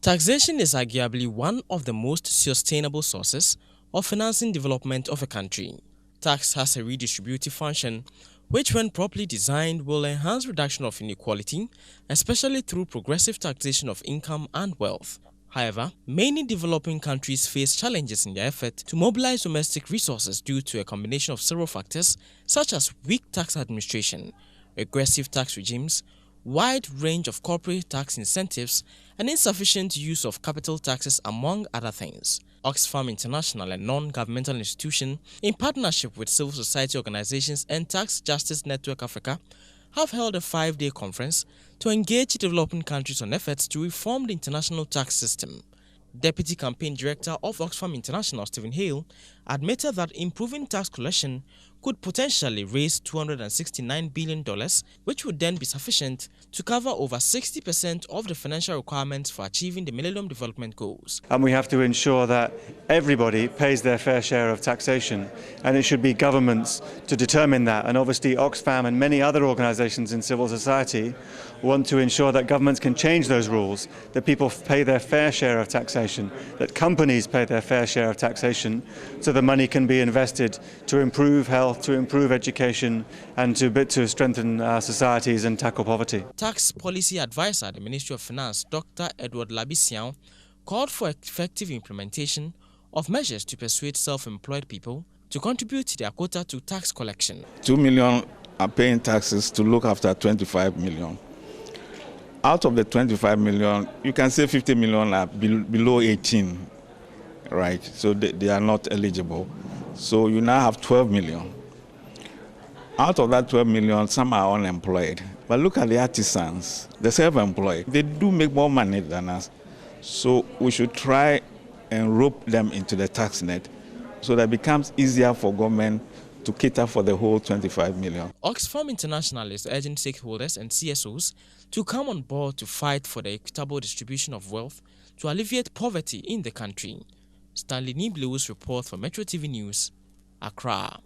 Taxation is arguably one of the most sustainable sources of financing development of a country. Tax has a redistributive function, which when properly designed will enhance reduction of inequality, especially through progressive taxation of income and wealth. However, many developing countries face challenges in their effort to mobilize domestic resources due to a combination of several factors such as weak tax administration, aggressive tax regimes, wide range of corporate tax incentives, and insufficient use of capital taxes, among other things. Oxfam International, a non-governmental institution, in partnership with civil society organizations and Tax Justice Network Africa, have held a 5-day conference to engage developing countries on efforts to reform the international tax system. Deputy Campaign Director of Oxfam International, Stephen Hale, admitted that improving tax collection could potentially raise $269 billion, which would then be sufficient to cover over 60% of the financial requirements for achieving the Millennium Development Goals. And we have to ensure that everybody pays their fair share of taxation, and it should be governments to determine that. And obviously Oxfam and many other organizations in civil society want to ensure that governments can change those rules, that people pay their fair share of taxation, that companies pay their fair share of taxation, so the money can be invested to improve health, to improve education, and to strengthen societies and tackle poverty. Tax Policy Advisor at the Ministry of Finance, Dr. Edward Labisian, called for effective implementation of measures to persuade self-employed people to contribute to their quota to tax collection. 2 million are paying taxes to look after 25 million. Out of the 25 million, you can say 50 million are below 18, right? So they are not eligible. So you now have 12 million. Out of that 12 million, some are unemployed. But look at the artisans, the self-employed. They do make more money than us. So we should try and rope them into the tax net so that it becomes easier for government to cater for the whole 25 million. Oxfam International is urging stakeholders and CSOs to come on board to fight for the equitable distribution of wealth to alleviate poverty in the country. Stanley Niblu's report for Metro TV News, Accra.